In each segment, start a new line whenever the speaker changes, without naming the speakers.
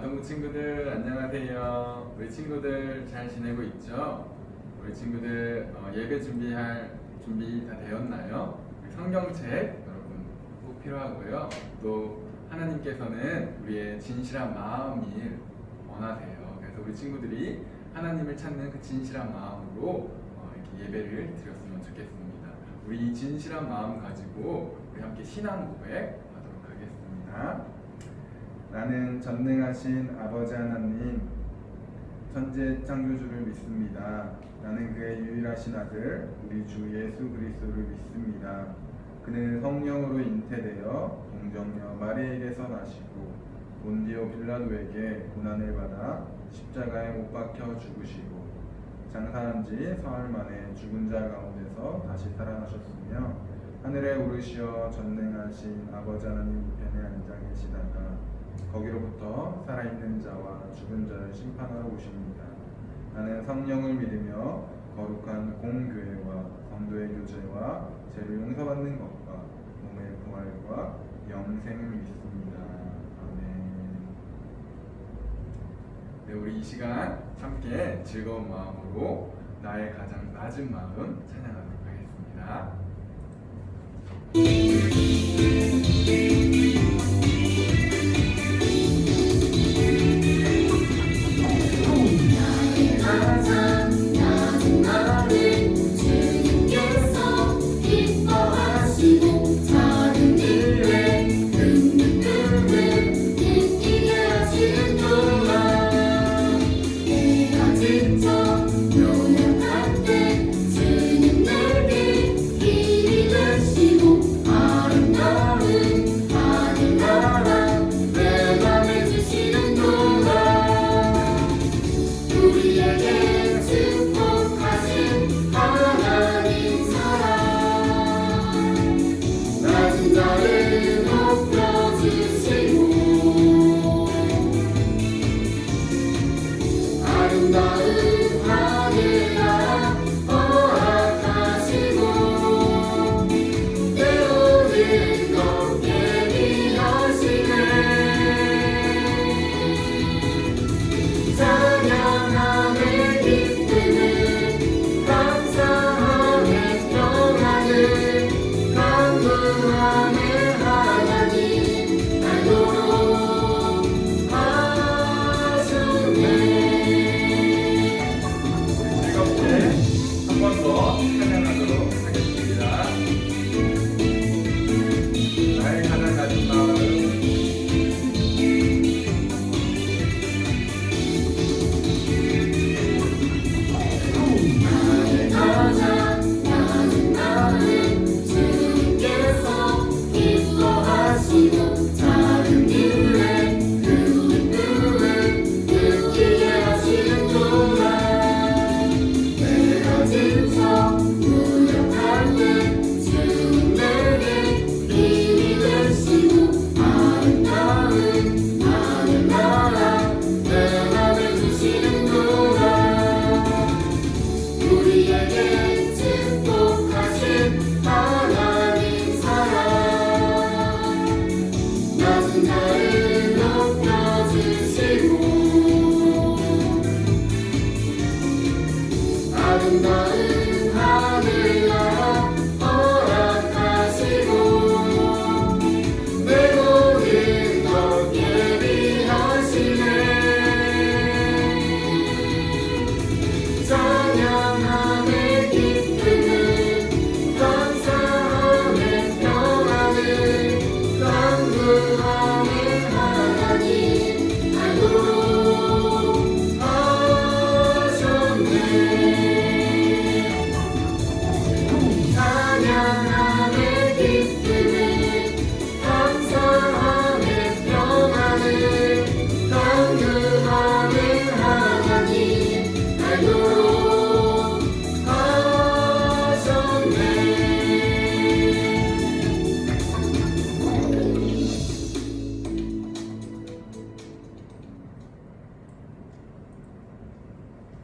동부 친구들 안녕하세요. 우리 친구들 잘 지내고 있죠? 우리 친구들 예배 준비 다 되었나요? 성경책 여러분 꼭 필요하고요. 또 하나님께서는 우리의 진실한 마음을 원하세요. 그래서 우리 친구들이 하나님을 찾는 그 진실한 마음으로 이렇게 예배를 드렸으면 좋겠습니다. 우리 이 진실한 마음 가지고 우리 함께 신앙 고백 하도록 하겠습니다. 나는 전능하신 아버지 하나님, 천재 창조주를 믿습니다. 나는 그의 유일하신 아들, 우리 주 예수 그리스도를 믿습니다. 그는 성령으로 잉태되어 동정녀 마리에게서 나시고 본디오 빌라도에게 고난을 받아 십자가에 못 박혀 죽으시고 장사한 지 사흘 만에 죽은 자 가운데서 다시 살아나셨으며 하늘에 오르시어 전능하신 아버지 하나님 우편에 앉아 계시다가 거기로부터 살아있는 자와 죽은 자를 심판하러 오십니다. 나는 성령을 믿으며 거룩한 공교회와 성도의 교제와 죄를 용서받는 것과 몸의 부활과 영생을 믿습니다. 아멘. 네, 우리 이 시간 함께 즐거운 마음으로 나의 가장 낮은 마음 찬양하도록 하겠습니다.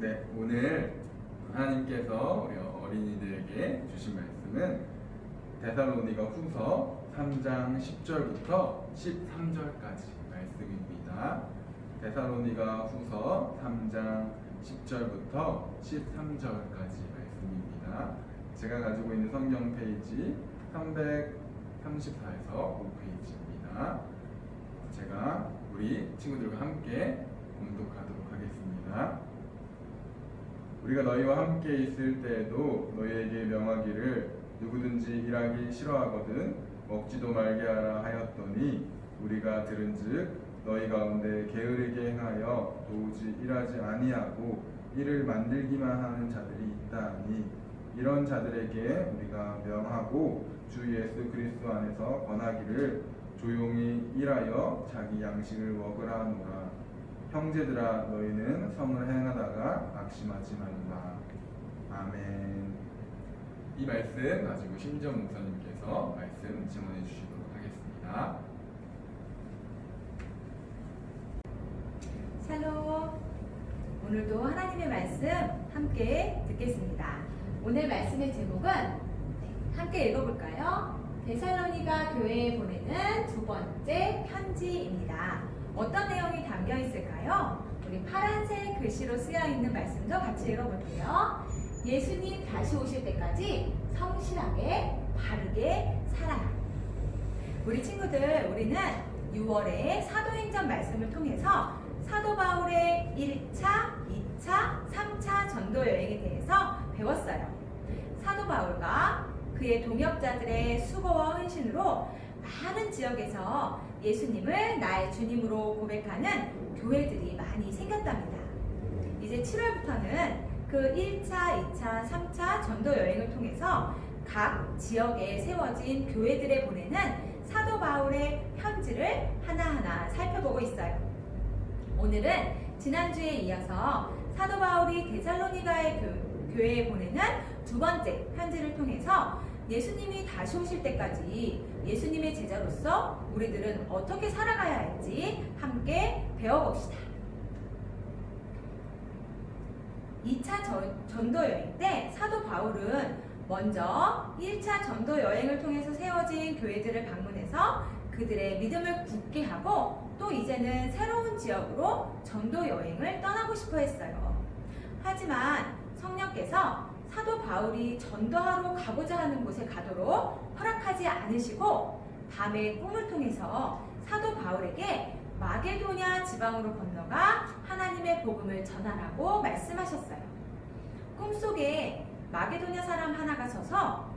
네, 오늘 하나님께서 우리 어린이들에게 주신 말씀은 데살로니가 후서 3장 10절부터 13절까지 말씀입니다. 데살로니가 후서 3장 10절부터 13절까지 말씀입니다. 제가 가지고 있는 성경 페이지 334에서 5페이지입니다. 제가 우리 친구들과 함께 공독하도록 하겠습니다. 우리가 너희와 함께 있을 때에도 너희에게 명하기를 누구든지 일하기 싫어하거든 먹지도 말게 하라 하였더니 우리가 들은즉 너희 가운데 게으르게 행하여 도무지 일하지 아니하고 일을 만들기만 하는 자들이 있다니 이런 자들에게 우리가 명하고 주 예수 그리스도 안에서 권하기를 조용히 일하여 자기 양식을 먹으라 하노라. 형제들아 너희는 성을 행하다가 낙심하지 말라. 아멘. 이 말씀 가지고 심지원 목사님께서 말씀 증언해 주시도록 하겠습니다.
샬롬. 오늘도 하나님의 말씀 함께 듣겠습니다. 오늘 말씀의 제목은 함께 읽어볼까요? 데살로니가 교회에 보내는 두 번째 편지입니다. 어떤 내용이 담겨 있을까요? 우리 파란색 글씨로 쓰여 있는 말씀도 같이 읽어볼게요. 예수님 다시 오실 때까지 성실하게 바르게 살아라. 우리 친구들, 우리는 6월에 사도행전 말씀을 통해서 사도 바울의 1차, 2차, 3차 전도 여행에 대해서 배웠어요. 사도 바울과 그의 동역자들의 수고와 헌신으로 많은 지역에서 예수님을 나의 주님으로 고백하는 교회들이 많이 생겼답니다. 이제 7월부터는 그 1차, 2차, 3차 전도 여행을 통해서 각 지역에 세워진 교회들에 보내는 사도 바울의 편지를 하나하나 살펴보고 있어요. 오늘은 지난주에 이어서 사도 바울이 데살로니가의 교회에 보내는 두 번째 편지를 통해서 예수님이 다시 오실 때까지 예수님의 제자로서 우리들은 어떻게 살아가야 할지 함께 배워봅시다. 2차 전도 여행 때 사도 바울은 먼저 1차 전도 여행을 통해서 세워진 교회들을 방문해서 그들의 믿음을 굳게 하고 또 이제는 새로운 지역으로 전도 여행을 떠나고 싶어 했어요. 하지만 성령께서 사도 바울이 전도하러 가고자 하는 곳에 가도록 허락하지 않으시고 밤의 꿈을 통해서 사도 바울에게 마게도냐 지방으로 건너가 하나님의 복음을 전하라고 말씀하셨어요. 꿈속에 마게도냐 사람 하나가 서서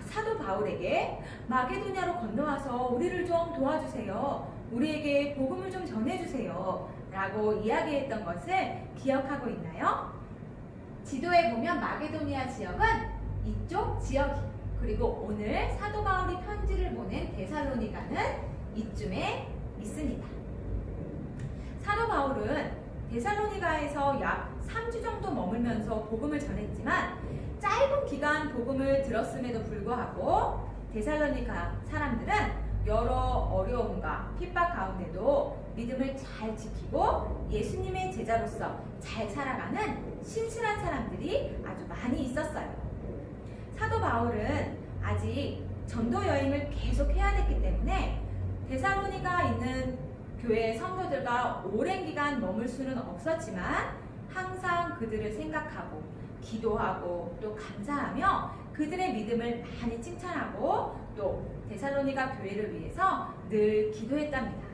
사도 바울에게 마게도냐로 건너와서 우리를 좀 도와주세요. 우리에게 복음을 좀 전해주세요. 라고 이야기했던 것을 기억하고 있나요? 지도에 보면 마게도니아 지역은 이쪽 지역이, 그리고 오늘 사도 바울이 편지를 보낸 데살로니가는 이쯤에 있습니다. 사도 바울은 데살로니가에서 약 3주 정도 머물면서 복음을 전했지만 짧은 기간 복음을 들었음에도 불구하고 데살로니가 사람들은 여러 어려움과 핍박 가운데도 믿음을 잘 지키고 예수님의 제자로서 잘 살아가는 신실한 사람들이 아주 많이 있었어요. 사도 바울은 아직 전도 여행을 계속 해야 됐기 때문에 데살로니가 있는 교회 성도들과 오랜 기간 머물 수는 없었지만 항상 그들을 생각하고 기도하고 또 감사하며 그들의 믿음을 많이 칭찬하고 또 데살로니가 교회를 위해서 늘 기도했답니다.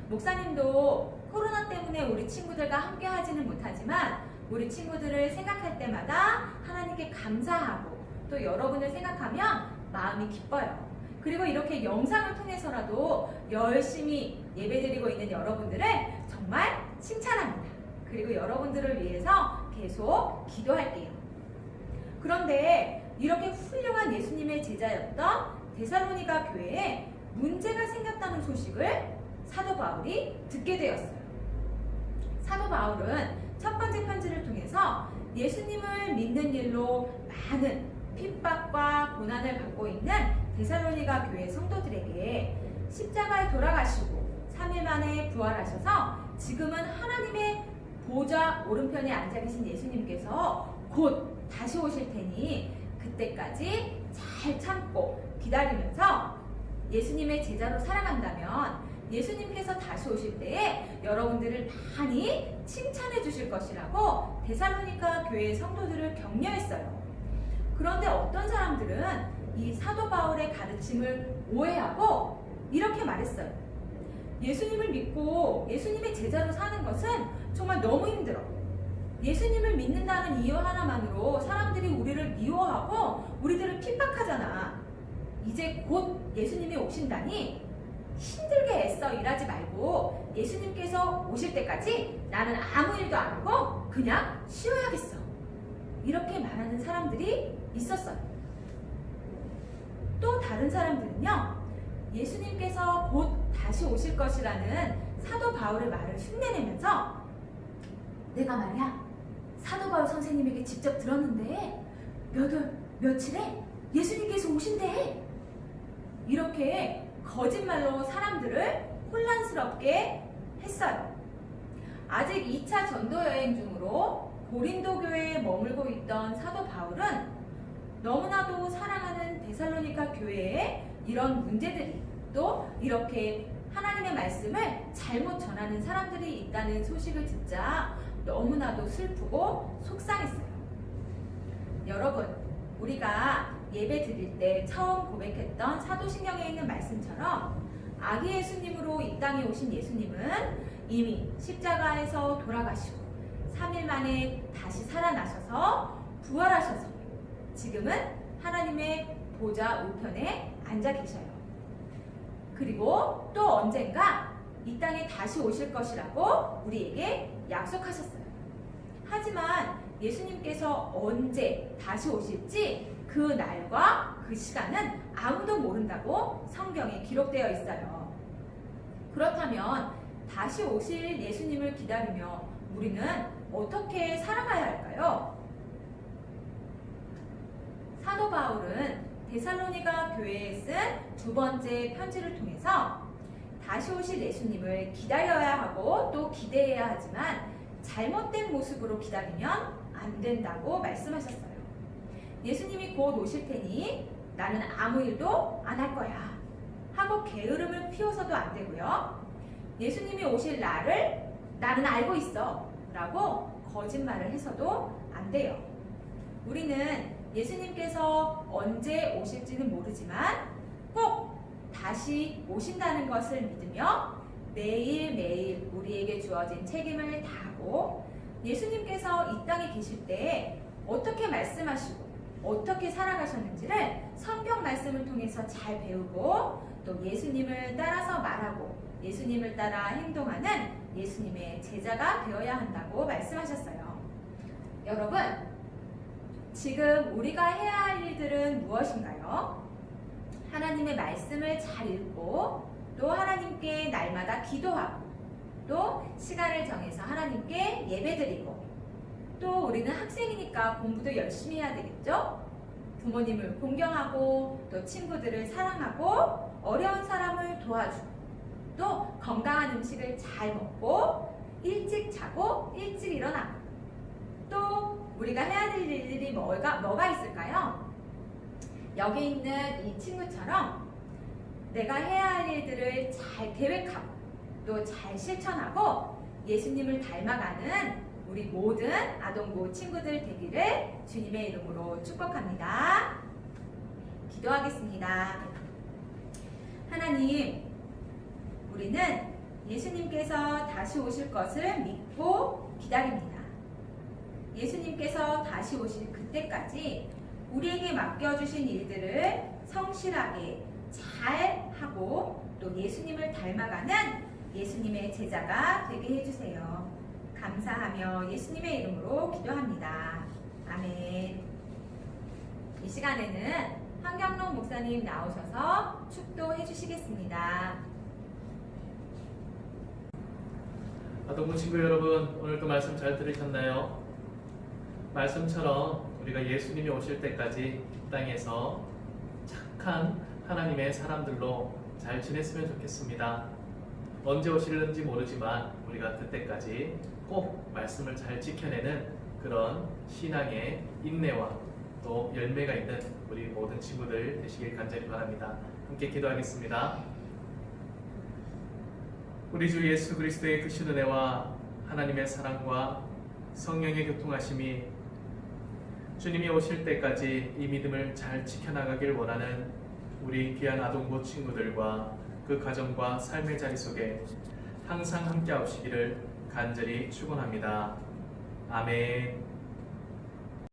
목사님도 코로나 때문에 우리 친구들과 함께 하지는 못하지만 우리 친구들을 생각할 때마다 하나님께 감사하고 또 여러분을 생각하면 마음이 기뻐요. 그리고 이렇게 영상을 통해서라도 열심히 예배드리고 있는 여러분들을 정말 칭찬합니다. 그리고 여러분들을 위해서 계속 기도할게요. 그런데 이렇게 훌륭한 예수님의 제자였던 데살로니가 교회에 문제가 생겼다는 소식을 사도 바울이 듣게 되었어요. 사도 바울은 첫 번째 편지를 통해서 예수님을 믿는 일로 많은 핍박과 고난을 받고 있는 데살로니가 교회 성도들에게 십자가에 돌아가시고 3일 만에 부활하셔서 지금은 하나님의 보좌 오른편에 앉아 계신 예수님께서 곧 다시 오실 테니 그때까지 잘 참고 기다리면서 예수님의 제자로 살아간다면 예수님께서 다시 오실 때에 여러분들을 많이 칭찬해 주실 것이라고 데살로니가 교회 성도들을 격려했어요. 그런데 어떤 사람들은 이 사도 바울의 가르침을 오해하고 이렇게 말했어요. 예수님을 믿고 예수님의 제자로 사는 것은 정말 너무 힘들어. 예수님을 믿는다는 이유 하나만으로 사람들이 우리를 미워하고 우리들을 핍박하잖아. 이제 곧 예수님이 오신다니 힘들게 애써 일하지 말고 예수님께서 오실 때까지 나는 아무 일도 안 하고 그냥 쉬어야겠어. 이렇게 말하는 사람들이 있었어요. 또 다른 사람들은요, 예수님께서 곧 다시 오실 것이라는 사도 바울의 말을 흉내내면서 내가 말이야 사도 바울 선생님에게 직접 들었는데 며칠에 예수님께서 오신대. 이렇게 거짓말로 사람들을 혼란스럽게 했어요. 아직 2차 전도 여행 중으로 고린도 교회에 머물고 있던 사도 바울은 너무나도 사랑하는 데살로니가 교회에 이런 문제들이 또 이렇게 하나님의 말씀을 잘못 전하는 사람들이 있다는 소식을 듣자 너무나도 슬프고 속상했어요. 여러분, 우리가 예배 드릴 때 처음 고백했던 사도신경에 있는 말씀처럼 아기 예수님으로 이 땅에 오신 예수님은 이미 십자가에서 돌아가시고 3일 만에 다시 살아나셔서 부활하셔서 지금은 하나님의 보좌 우편에 앉아 계셔요. 그리고 또 언젠가 이 땅에 다시 오실 것이라고 우리에게 약속하셨어요. 하지만 예수님께서 언제 다시 오실지 그 날과 그 시간은 아무도 모른다고 성경에 기록되어 있어요. 그렇다면 다시 오실 예수님을 기다리며 우리는 어떻게 살아가야 할까요? 사도 바울은 데살로니가 교회에 쓴 두 번째 편지를 통해서 다시 오실 예수님을 기다려야 하고 또 기대해야 하지만 잘못된 모습으로 기다리면 안 된다고 말씀하셨어요. 예수님이 곧 오실 테니 나는 아무 일도 안 할 거야 하고 게으름을 피워서도 안 되고요. 예수님이 오실 날을 나는 알고 있어 라고 거짓말을 해서도 안 돼요. 우리는 예수님께서 언제 오실지는 모르지만 꼭 다시 오신다는 것을 믿으며 매일매일 우리에게 주어진 책임을 다하고 예수님께서 이 땅에 계실 때 어떻게 말씀하시고 어떻게 살아가셨는지를 성경 말씀을 통해서 잘 배우고 또 예수님을 따라서 말하고 예수님을 따라 행동하는 예수님의 제자가 되어야 한다고 말씀하셨어요. 여러분, 지금 우리가 해야 할 일들은 무엇인가요? 하나님의 말씀을 잘 읽고 또 하나님께 날마다 기도하고 또 시간을 정해서 하나님께 예배드리고 또 우리는 학생이니까 공부도 열심히 해야 되겠죠? 부모님을 공경하고 또 친구들을 사랑하고 어려운 사람을 도와주고 또 건강한 음식을 잘 먹고 일찍 자고 일찍 일어나고 또 우리가 해야 될 일들이 뭐가 있을까요? 여기 있는 이 친구처럼 내가 해야 할 일들을 잘 계획하고 또 잘 실천하고 예수님을 닮아가는 우리 모든 아동부 친구들 되기를 주님의 이름으로 축복합니다. 기도하겠습니다. 하나님, 우리는 예수님께서 다시 오실 것을 믿고 기다립니다. 예수님께서 다시 오실 그때까지 우리에게 맡겨주신 일들을 성실하게 잘 하고 또 예수님을 닮아가는 예수님의 제자가 되게 해주세요. 감사하며 예수님의 이름으로 기도합니다. 아멘. 이 시간에는 황경록 목사님 나오셔서 축도해 주시겠습니다.
아동부 친구 여러분, 오늘도 말씀 잘 들으셨나요? 말씀처럼 우리가 예수님이 오실 때까지 이 땅에서 착한 하나님의 사람들로 잘 지냈으면 좋겠습니다. 언제 오실는지 모르지만 우리가 그때까지 꼭 말씀을 잘 지켜내는 그런 신앙의 인내와 또 열매가 있는 우리 모든 친구들 되시길 간절히 바랍니다. 함께 기도하겠습니다. 우리 주 예수 그리스도의 크신 은혜와 하나님의 사랑과 성령의 교통하심이 주님이 오실 때까지 이 믿음을 잘 지켜나가길 원하는 우리 귀한 아동부 친구들과 그 가정과 삶의 자리 속에 항상 함께 하시기를 간절히 축원합니다. 아멘.